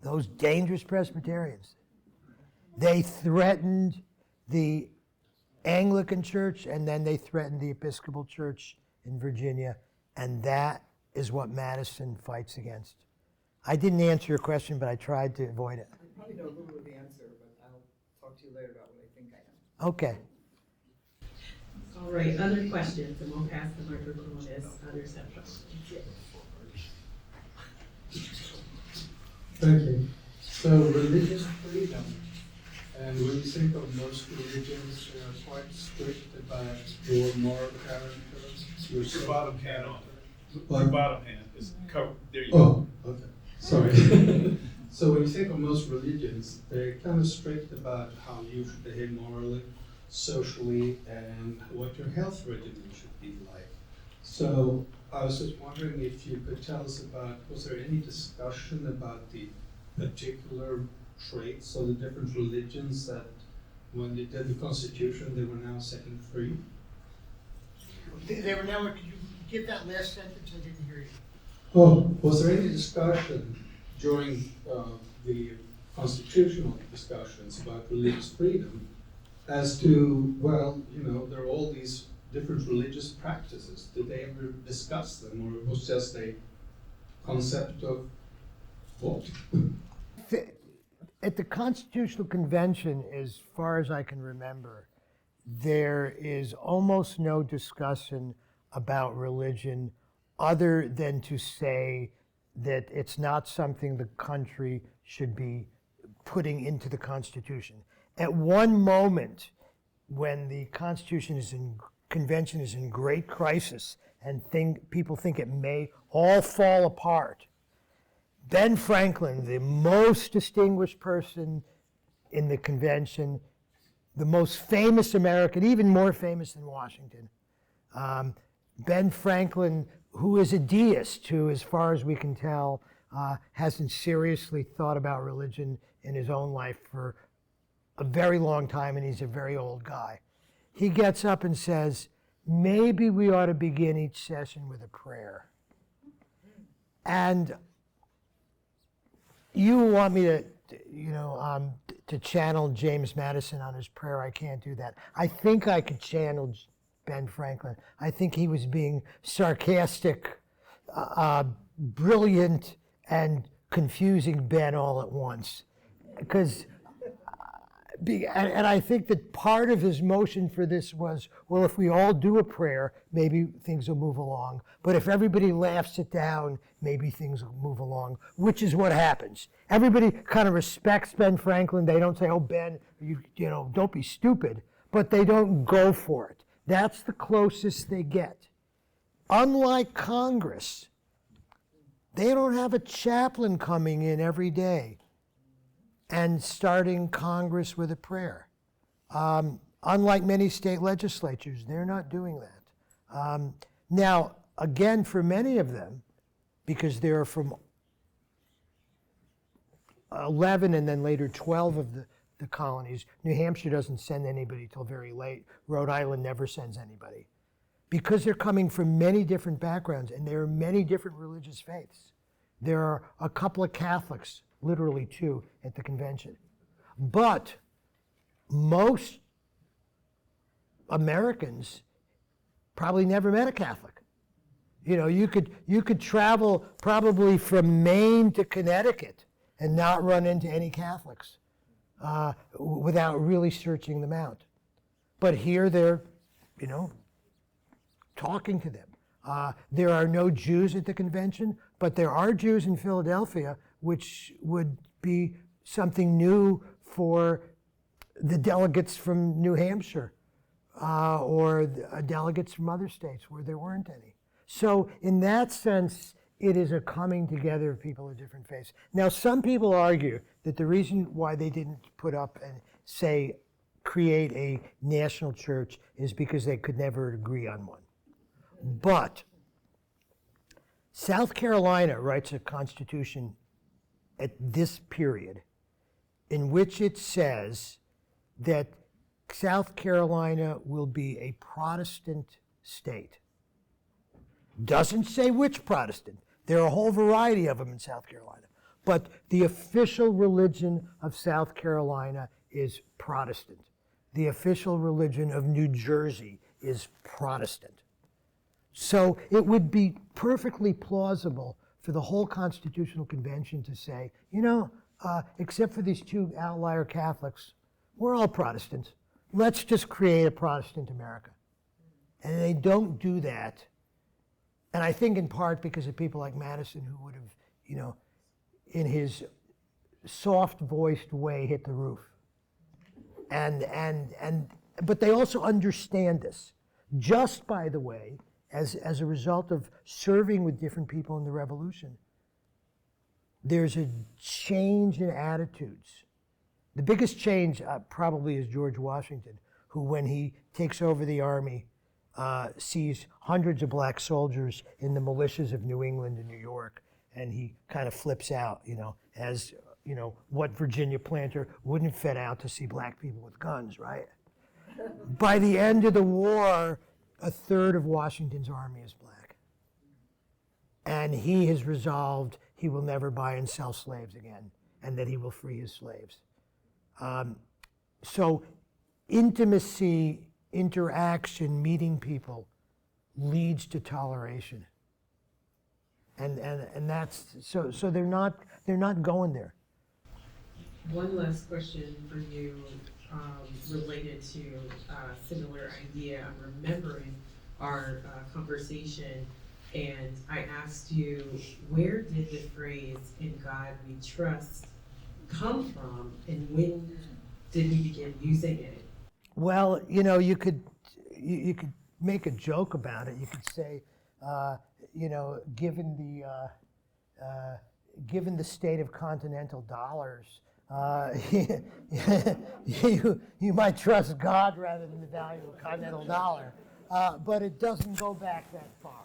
Those dangerous Presbyterians. They threatened the Anglican Church, and then they threatened the Episcopal Church in Virginia, and that is what Madison fights against. I didn't answer your question, but I tried to avoid it. I probably know a little bit of the answer, but I'll talk to you later about what I think I know. Okay. All right, other questions, and we'll pass the microphone as others have questions. Thank you. So religious freedom, and when you think of most religions, they are quite strict about your moral character, your Your social bottom hand character. on. Your bottom hand is covered. There you go. Oh, okay. Sorry. So when you think of most religions, they're kind of strict about how you should behave morally, socially, and what your health regimen should be like. So I was just wondering if you could tell us about, was there any discussion about the particular traits of the different religions that when they did the Constitution, they were now setting free? They were now, could you give that last sentence? I didn't hear you. Oh, was there any discussion during the constitutional discussions about religious freedom as to, well, you know, there are all these different religious practices. Did they ever discuss them, or it was just a concept of what? At the Constitutional Convention, as far as I can remember, there is almost no discussion about religion other than to say that it's not something the country should be putting into the Constitution. At one moment, when the Convention is in great crisis and people think it may all fall apart, Ben Franklin, the most distinguished person in the convention, the most famous American, even more famous than Washington, Ben Franklin, who is a deist, who, as far as we can tell, hasn't seriously thought about religion in his own life for a very long time, and he's a very old guy. He gets up and says, maybe we ought to begin each session with a prayer. And you want me to, to channel James Madison on his prayer. I can't do that. I think I could channel Ben Franklin. I think he was being sarcastic, brilliant, and confusing Ben all at once. And I think that part of his motion for this was, well, if we all do a prayer, maybe things will move along. But if everybody laughs it down, maybe things will move along, which is what happens. Everybody kind of respects Ben Franklin. They don't say, oh, Ben, you don't be stupid. But they don't go for it. That's the closest they get. Unlike Congress, they don't have a chaplain coming in every day and starting Congress with a prayer. Unlike many state legislatures, they're not doing that. Now, again, for many of them, because they're from 11 and then later 12 of the colonies, New Hampshire doesn't send anybody till very late. Rhode Island never sends anybody. Because they're coming from many different backgrounds and there are many different religious faiths. There are a couple of Catholics, literally 2, at the convention. But most Americans probably never met a Catholic. You know, you could travel probably from Maine to Connecticut and not run into any Catholics without really searching them out. But here they're, you know, talking to them. There are no Jews at the convention, but there are Jews in Philadelphia, which would be something new for the delegates from New Hampshire or delegates from other states where there weren't any. So in that sense, it is a coming together of people of different faiths. Now, some people argue that the reason why they didn't put up and say, create a national church is because they could never agree on one. But South Carolina writes a constitution at this period in which it says that South Carolina will be a Protestant state. Doesn't say which Protestant. There are a whole variety of them in South Carolina. But the official religion of South Carolina is Protestant. The official religion of New Jersey is Protestant. So it would be perfectly plausible for the whole Constitutional Convention to say, you know, except for these 2 outlier Catholics, we're all Protestants. Let's just create a Protestant America. And they don't do that. And I think in part because of people like Madison who would have, you know, in his soft-voiced way hit the roof. But they also understand this. Just, by the way, as a result of serving with different people in the Revolution, there's a change in attitudes. The biggest change probably is George Washington, who when he takes over the army, sees hundreds of black soldiers in the militias of New England and New York, and he kind of flips out, you know, as, you know, what Virginia planter wouldn't fit out to see black people with guns, right? By the end of the war, 1/3 of Washington's army is black. And he has resolved he will never buy and sell slaves again, and that he will free his slaves. So intimacy, interaction, meeting people leads to toleration. And that's, so they're not going there. One last question for you, related to a similar idea. I'm remembering our conversation, and I asked you, where did the phrase "in God we trust" come from, and when did we begin using it? Well, you know, you could make a joke about it. You could say, you know, given the state of continental dollars, you might trust God rather than the value of a continental dollar. But it doesn't go back that far.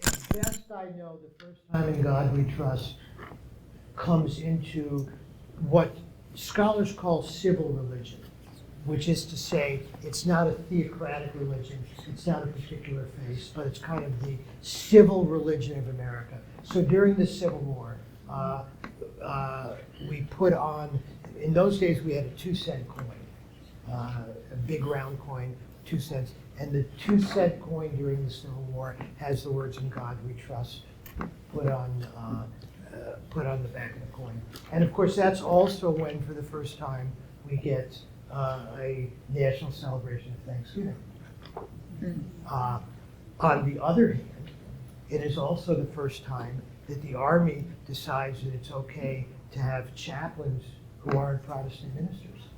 As best I know, the first time "in God we trust" comes into what scholars call civil religion, which is to say it's not a theocratic religion, it's not a particular faith, but it's kind of the civil religion of America. So during the Civil War, we put on, in those days we had a 2-cent coin, a big round coin, 2 cents, and the 2-cent coin during the Civil War has the words "in God we trust" put on the back of the coin. And of course that's also when for the first time we get a national celebration of Thanksgiving. On the other hand, it is also the first time that the Army decides that it's okay to have chaplains who aren't Protestant ministers.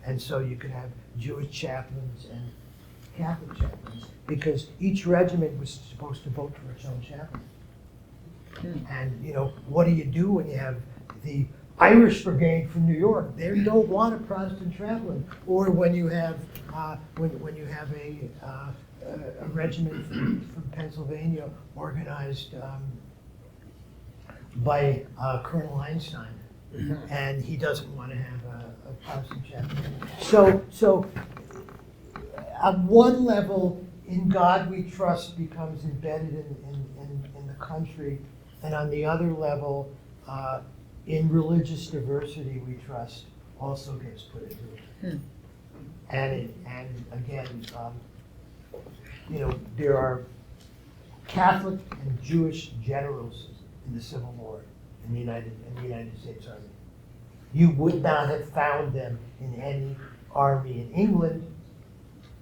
And so you could have Jewish chaplains and Catholic chaplains, because each regiment was supposed to vote for its own chaplain. And, you know, what do you do when you have the Irish Brigade from New York, they don't want a Protestant chaplain. Or when you have when you have a regiment from Pennsylvania organized by Colonel Einstein, and he doesn't want to have a Protestant chaplain. So at one level, in God we trust becomes embedded in the country, and on the other level, in religious diversity we trust also gets put into it. And again, there are Catholic and Jewish generals in the Civil War in the United States Army. You would not have found them in any army in England,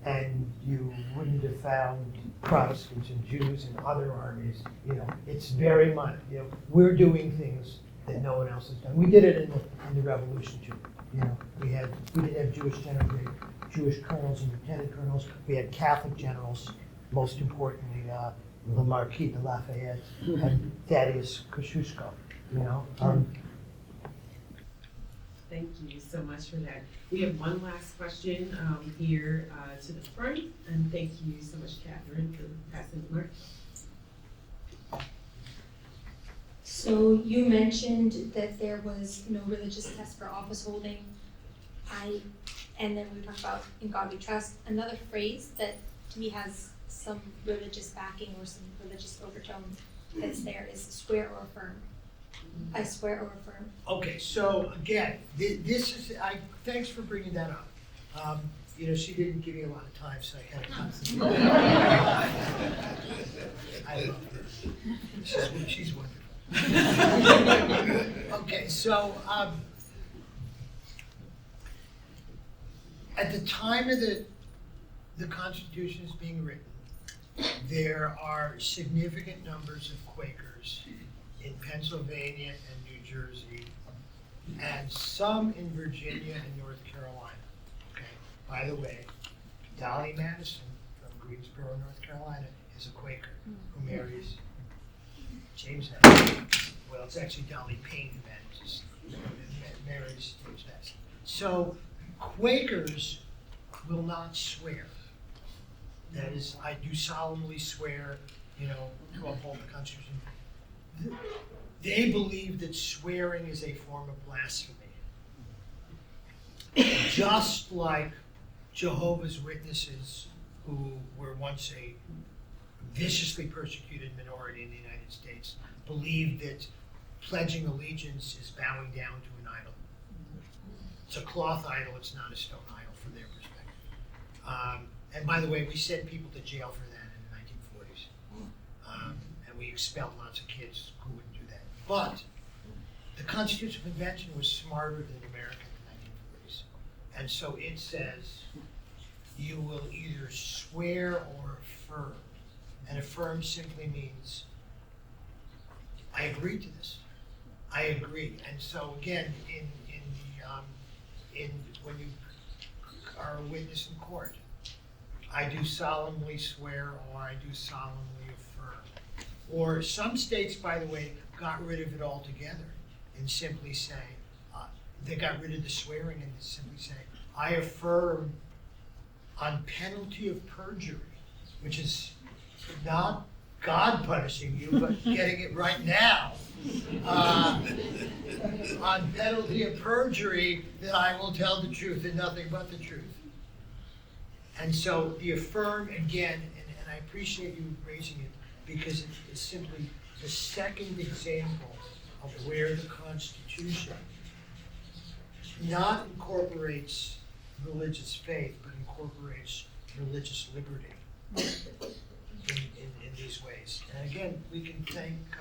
and you wouldn't have found Protestants and Jews in other armies. It's very much, we're doing things that no one else has done. We did it in the Revolution too. We didn't have Jewish generals, we had Jewish colonels and lieutenant colonels. We had Catholic generals, most importantly, the Marquis de Lafayette and Thaddeus Kosciuszko. Thank you so much for that. We have one last question here to the front, and thank you so much, Catherine, for passing the mark. So you mentioned that there was no religious test for office holding. And then we talked about in God we trust. Another phrase that to me has some religious backing or some religious overtone that's there is swear or affirm. I swear or affirm. Okay, so again, this is, thanks for bringing that up. She didn't give me a lot of time, so I had to concentrate. I love her. She's wonderful. Okay, so at the time of the Constitution is being written, there are significant numbers of Quakers in Pennsylvania and New Jersey, and some in Virginia and North Carolina. Okay. By the way, Dolly Madison from Greensboro, North Carolina, is a Quaker who marries James Madison. Well, it's actually Dolly Payne who marries James Madison. So Quakers will not swear. That is, I do solemnly swear, to uphold the Constitution. They believe that swearing is a form of blasphemy. Just like Jehovah's Witnesses, who were once a viciously persecuted minority in the United States, believe that pledging allegiance is bowing down to an idol. It's a cloth idol, it's not a stone idol from their perspective. And by the way, we sent people to jail for that in the 1940s. And we expelled lots of kids who wouldn't do that. But the Constitutional Convention was smarter than America in the 1940s. And so it says you will either swear or affirm. And affirm simply means I agree to this. I agree. And so again, when you are a witness in court, I do solemnly swear or I do solemnly affirm. Or some states, by the way, got rid of it altogether and simply say, they got rid of the swearing and simply say, I affirm on penalty of perjury, which is not God punishing you, but getting it right now. On penalty of perjury, that I will tell the truth and nothing but the truth. And so the affirm, again, and I appreciate you raising it, because it is simply the second example of where the Constitution not incorporates religious faith, but incorporates religious liberty in these ways. And again, we can thank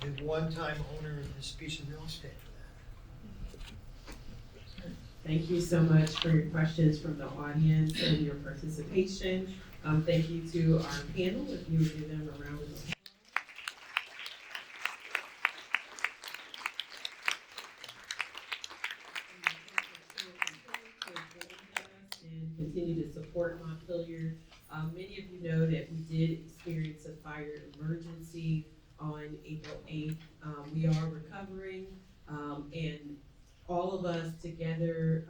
the one-time owner of this piece of real estate for that. Thank you so much for your questions from the audience and your participation. Thank you to our panel, if you would give them a round of applause. And continue to support Montpelier. Many of you know that we did experience a fire emergency on April 8th. We are recovering And all of us together,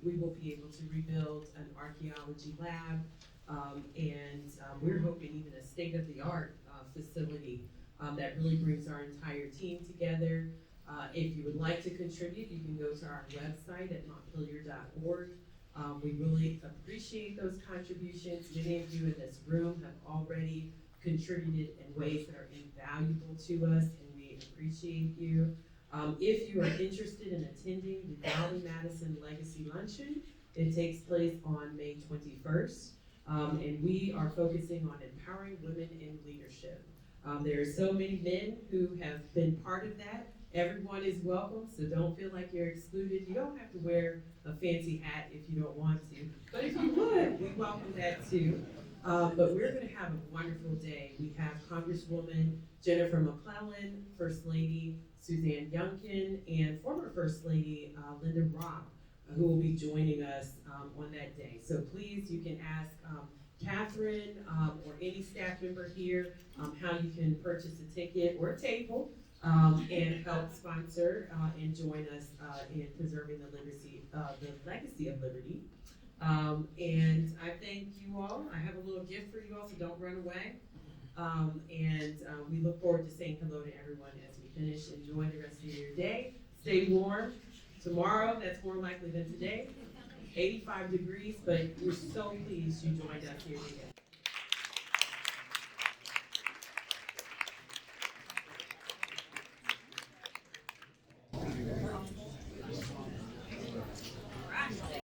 we will be able to rebuild an archaeology lab. We're hoping even a state-of-the-art facility that really brings our entire team together. If you would like to contribute, you can go to our website at montpelier.org. We really appreciate those contributions. Many of you in this room have already contributed in ways that are invaluable to us, and we appreciate you. If you are interested in attending the Valley Madison Legacy Luncheon, it takes place on May 21st, and we are focusing on empowering women in leadership. There are so many men who have been part of that. Everyone is welcome, so don't feel like you're excluded. You don't have to wear a fancy hat if you don't want to, but if you would, we welcome that too. But we're going to have a wonderful day. We have Congresswoman Jennifer McClellan, First Lady Suzanne Youngkin, and former First Lady Linda Robb, who will be joining us on that day. So please, you can ask Catherine or any staff member here how you can purchase a ticket or a table and help sponsor and join us in preserving the legacy of liberty. And I thank you all. I have a little gift for you all, so don't run away. We look forward to saying hello to everyone as we finish. Enjoy the rest of your day. Stay warm. Tomorrow, that's more likely than today. 85 degrees, but we're so pleased you joined us here today.